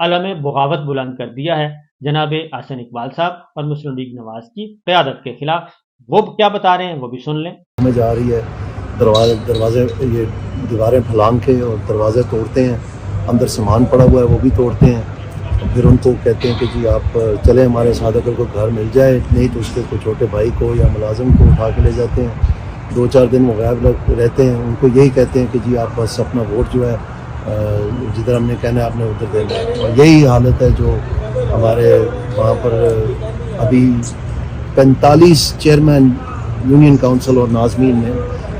علم بغاوت بلند کر دیا ہے جناب احسن اقبال صاحب اور مسلم لیگ نواز کی قیادت کے خلاف. وہ کیا بتا رہے ہیں وہ بھی سن لیں. ہمیں جا رہی ہے دروازے یہ دیواریں پھلانگ کے اور دروازے توڑتے ہیں, اندر سامان پڑا ہوا ہے وہ بھی توڑتے ہیں, پھر ان کو کہتے ہیں کہ جی آپ چلیں ہمارے ساتھ, اگر کوئی گھر مل جائے, نہیں تو اس کے کوئی چھوٹے بھائی کو یا ملازم کو اٹھا کے لے جاتے ہیں. 2-4 دن وہ غائب رہتے ہیں, ان کو یہی کہتے ہیں کہ جی آپ بس اپنا ووٹ جو ہے جدھر ہم نے کہنا ہے آپ نے ادھر دینا ہے. اور یہی حالت ہے جو ہمارے وہاں پر ابھی 45 چیئرمین یونین کونسل اور ناظمین نے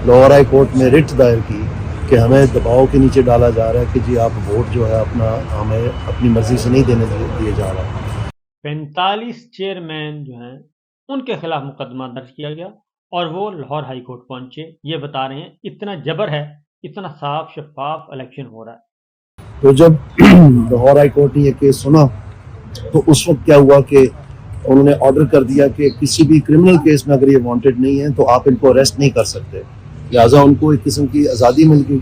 لاہور ہائی کورٹ میں رٹ دائر کی کہ ہمیں دباؤ کے نیچے ڈالا جا رہا ہے کہ جی آپ ووٹ جو ہے اپنا ہمیں اپنی مرضی سے نہیں دیے جا رہا. 45 چیئرمین جو ہیں ان کے خلاف مقدمہ درج کیا گیا اور وہ لاہور ہائی کورٹ پہنچے. یہ بتا رہے ہیں اتنا جبر ہے, اتنا صاف شفاف الیکشن ہو رہا ہے. تو جب لاہور ہائی کورٹ نے یہ کیس سنا تو اس وقت کیا ہوا کہ انہوں نے آرڈر کر دیا کہ کسی بھی کرمنل کیس میں اگر یہ وانٹڈ نہیں ہے تو آپ ان کو اریسٹ نہیں کر سکتے, لہٰذا ان کو ایک قسم کی آزادی مل گئی.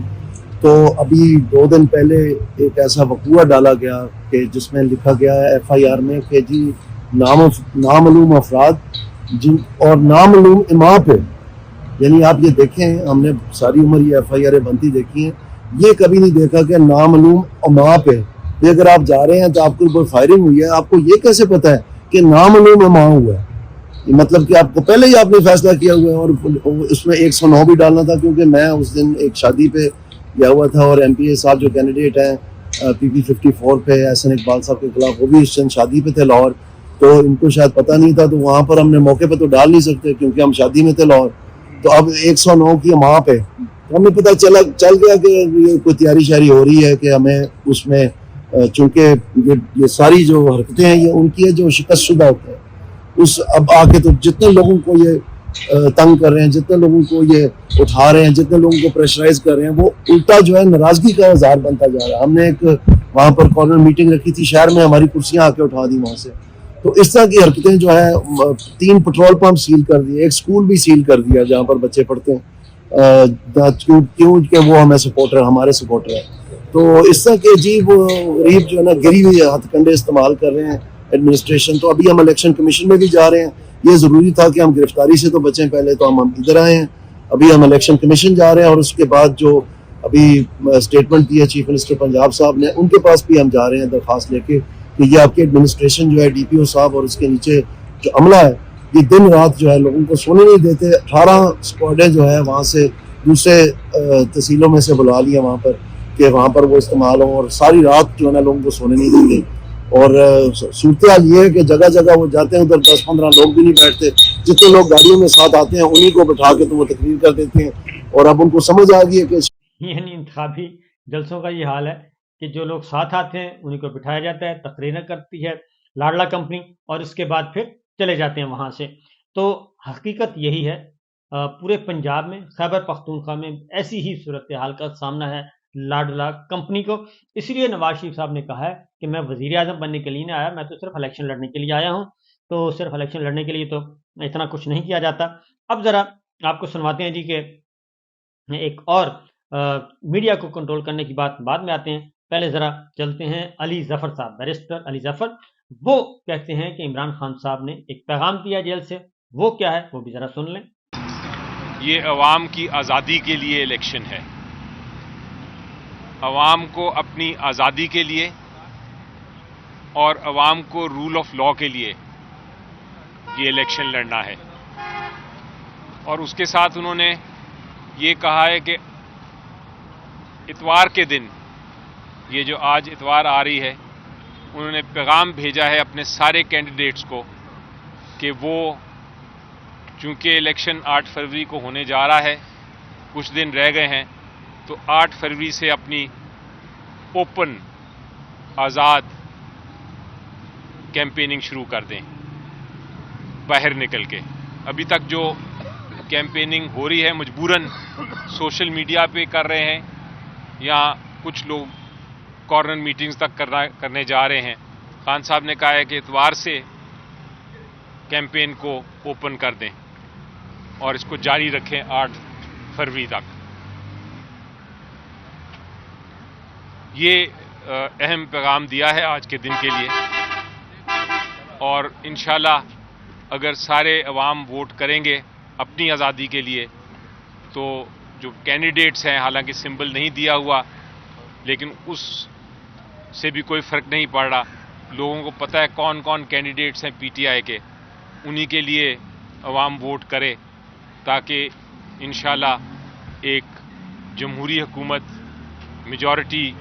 تو ابھی 2 دن پہلے ایک ایسا وقوع ڈالا گیا کہ جس میں لکھا گیا ہے FIR میں کہ جی نامعلوم افراد جن اور نامعلوم امام پہ, یعنی آپ یہ دیکھیں ہم نے ساری عمر یہ FIR بنتی دیکھی ہیں, یہ کبھی نہیں دیکھا کہ نامعلوم امام پہ یہ اگر آپ جا رہے ہیں تو آپ کو کوئی فائرنگ ہوئی ہے, آپ کو یہ کیسے پتہ ہے کہ نامعلوم امام ہوا ہے؟ مطلب کہ آپ کو پہلے ہی آپ نے فیصلہ کیا ہوا ہے. اور اس میں 109 بھی ڈالنا تھا, کیونکہ میں اس دن ایک شادی پہ گیا ہوا تھا اور MPA صاحب جو کینڈیڈیٹ ہیں PP 54 پہ احسن اقبال صاحب کے خلاف, وہ بھی اس دن شادی پہ تھے لاہور, تو ان کو شاید پتہ نہیں تھا, تو وہاں پر ہم نے موقع پہ تو ڈال نہیں سکتے کیونکہ ہم شادی میں تھے لاہور. تو اب 109 کی وہاں پہ ہمیں پتہ چل گیا کہ یہ کوئی تیاری شیاری ہو رہی ہے کہ ہمیں اس میں, چونکہ یہ ساری جو حرکتیں ہیں یہ ان کی ہے جو شکست شدہ ہوتے ہیں. اب آ کے تو جتنے لوگوں کو یہ تنگ کر رہے ہیں, جتنے لوگوں کو یہ اٹھا رہے ہیں, جتنے لوگوں کو پریشرائز کر رہے ہیں, وہ الٹا جو ہے ناراضگی کا اظہار بنتا جا رہا ہے. ہم نے ایک وہاں پر کارنر میٹنگ رکھی تھی شہر میں, ہماری کرسیاں آ کے اٹھا دی وہاں سے. تو اس طرح کی حرکتیں جو ہے 3 پیٹرول پمپ سیل کر دیے, ایک اسکول بھی سیل کر دیا جہاں پر بچے پڑھتے ہیں, کیوں کہ وہ ہمیں سپورٹر ہمارے سپورٹر ہیں. تو اس طرح کے عجیب غریب جو ہے نا گری ہوئی ہتھ کنڈے استعمال کر رہے ہیں ایڈمنسٹریشن. تو ابھی ہم الیکشن کمیشن میں بھی جا رہے ہیں, یہ ضروری تھا کہ ہم گرفتاری سے تو بچیں, پہلے تو ہم ادھر آئے ہیں. ابھی ہم الیکشن کمیشن جا رہے ہیں اور اس کے بعد جو ابھی اسٹیٹمنٹ دی ہے چیف منسٹر پنجاب صاحب نے, ان کے پاس بھی ہم جا رہے ہیں درخواست لے کے کہ یہ آپ کے ایڈمنسٹریشن جو ہے DPO صاحب اور اس کے نیچے جو عملہ ہے یہ دن رات جو ہے لوگوں کو سونے نہیں دیتے. 18 اسکواڈیں جو ہے وہاں سے دوسرے تحصیلوں میں سے بلا لیا وہاں پر کہ وہاں پر وہ استعمال ہوں, اور ساری رات جو ہے نا لوگوں کو سونے نہیں دیتے. اور صورتحال یہ ہے کہ جگہ جگہ وہ جاتے ہیں, ادھر 10-15 لوگ بھی نہیں بیٹھتے, جتنے لوگ گاڑیوں میں ساتھ آتے ہیں انہیں کو بٹھا کے تو وہ تقریر کر دیتے ہیں. اور اب ان کو سمجھ آ گئی ہے کہ یعنی انتخابی جلسوں کا یہ حال ہے کہ جو لوگ ساتھ آتے ہیں انہیں کو بٹھایا جاتا ہے, تقریر کرتی ہے لاڈلا کمپنی, اور اس کے بعد پھر چلے جاتے ہیں وہاں سے. تو حقیقت یہی ہے, پورے پنجاب میں خیبر پختونخوا میں ایسی ہی صورتحال کا سامنا ہے لاڈلا کمپنی کو. اس لیے نواز شریف صاحب نے کہا ہے کہ میں وزیر اعظم بننے کے لیے نہیں آیا, میں تو صرف الیکشن لڑنے کے لیے آیا ہوں. تو صرف الیکشن لڑنے کے لیے تو اتنا کچھ نہیں کیا جاتا. اب ذرا آپ کو سنواتے ہیں جی کہ ایک اور میڈیا کو کنٹرول کرنے کی بات بعد میں آتے ہیں, پہلے ذرا چلتے ہیں علی ظفر صاحب, بیرسٹر علی ظفر. وہ کہتے ہیں کہ عمران خان صاحب نے ایک پیغام دیا جیل سے, وہ کیا ہے وہ بھی ذرا سن لیں. یہ عوام کی آزادی کے لیے الیکشن ہے, عوام کو اپنی آزادی کے لیے اور عوام کو رول آف لا کے لیے یہ الیکشن لڑنا ہے. اور اس کے ساتھ انہوں نے یہ کہا ہے کہ اتوار کے دن, یہ جو آج اتوار آ رہی ہے, انہوں نے پیغام بھیجا ہے اپنے سارے کینڈیڈیٹس کو کہ وہ چونکہ الیکشن 8 فروری کو ہونے جا رہا ہے, کچھ دن رہ گئے ہیں, تو 8 فروری سے اپنی اوپن آزاد کیمپیننگ شروع کر دیں باہر نکل کے. ابھی تک جو کیمپیننگ ہو رہی ہے مجبوراً سوشل میڈیا پہ کر رہے ہیں, یا کچھ لوگ کارنر میٹنگز تک کرنے جا رہے ہیں. خان صاحب نے کہا ہے کہ اتوار سے کیمپین کو اوپن کر دیں اور اس کو جاری رکھیں 8 فروری تک. یہ اہم پیغام دیا ہے آج کے دن کے لیے، اور انشاءاللہ اگر سارے عوام ووٹ کریں گے اپنی آزادی کے لیے تو جو کینڈیڈیٹس ہیں، حالانکہ سمبل نہیں دیا ہوا لیکن اس سے بھی کوئی فرق نہیں پڑ رہا، لوگوں کو پتہ ہے کون کون کینڈیڈیٹس ہیں پی ٹی آئی کے، انہی کے لیے عوام ووٹ کرے تاکہ انشاءاللہ ایک جمہوری حکومت، میجورٹی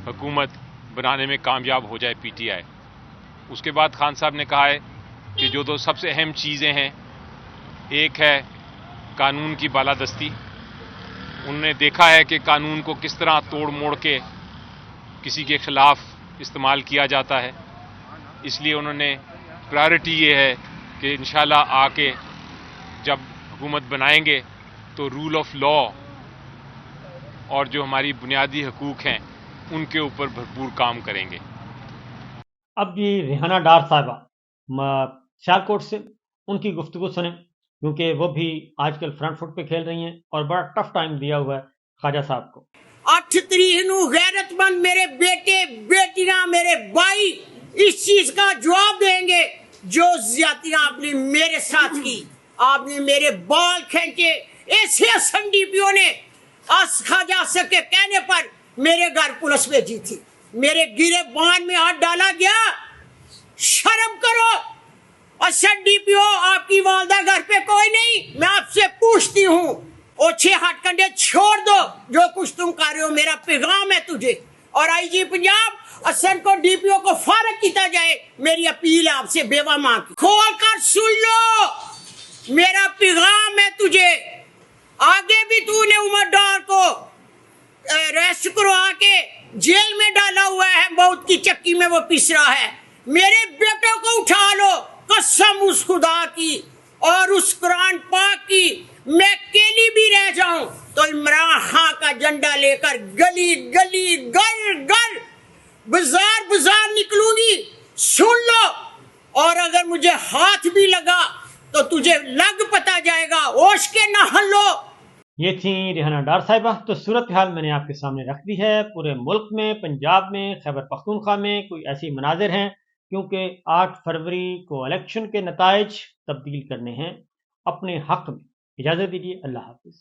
حکومت بنانے میں کامیاب ہو جائے پی ٹی آئی۔ اس کے بعد خان صاحب نے کہا ہے کہ جو دو سب سے اہم چیزیں ہیں، ایک ہے قانون کی بالادستی۔ انہوں نے دیکھا ہے کہ قانون کو کس طرح توڑ موڑ کے کسی کے خلاف استعمال کیا جاتا ہے، اس لیے انہوں نے پرائرٹی یہ ہے کہ انشاءاللہ آ کے جب حکومت بنائیں گے تو رول آف لا اور جو ہماری بنیادی حقوق ہیں ان کے اوپر بھرپور کام کریں گے۔ اب جی ریحانہ ڈار صاحبہ سیالکوٹ سے، ان کی گفتگو سنیں، کیونکہ وہ بھی آج کل فرنٹ فٹ پہ کھیل رہی ہیں اور بڑا ٹف ٹائم دیا ہوا ہے خواجہ صاحب کو۔ 8 تاریخ نو غیرت مند میرے بیٹے بیٹیاں میرے بھائی اس چیز کا جواب دیں گے جو زیادتیاں آپ نے میرے ساتھ کی، آپ نے میرے بال کھینچے، ایسے ایس ڈی پی او نے خواجہ صاحب کے کہنے پر میرے گھر پولیس بھیجی تھی، میرے گرے بان میں ہاتھ ڈالا گیا، شرم کرو۔ ایس ڈی پی او آپ کی والدہ گھر پہ کوئی نہیں، میں آپ سے پوچھتی ہوں، اوچھے ہاتھ کنڈے چھوڑ دو، جو کچھ تم کر رہے ہو میرا پیغام ہے تجھے، اور آئی جی پنجاب اسن کو ڈی پی او کو فارغ کیتا جائے، میری اپیل ہے آپ سے بیوہ ماں کی، کھول کر سن لو، میرا پیغام ہے تجھے۔ آگے بھی تو نے عمر ڈار کو ریسٹ کروا کے جیل میں ڈالا ہوا ہے، موت کی چکی میں وہ پس رہا ہے، میرے بیٹوں کو اٹھا لو، قسم اس خدا کی اور اس قرآن پاک کی، میں اکیلی بھی رہ جاؤں تو عمران خان کا جھنڈا لے کر گلی گلی گھر گھر بازار بازار نکلوں گی، سن لو، اور اگر مجھے ہاتھ بھی لگا تو تجھے لگ پتا جائے گا، ہوش کے نہ ہلو۔ یہ تھی ریحانہ ڈار صاحبہ۔ تو صورتحال میں نے آپ کے سامنے رکھ دی ہے، پورے ملک میں، پنجاب میں، خیبر پختونخوا میں کوئی ایسی مناظر ہیں، کیونکہ 8 فروری کو الیکشن کے نتائج تبدیل کرنے ہیں اپنے حق میں۔ اجازت دیجیے، اللہ حافظ۔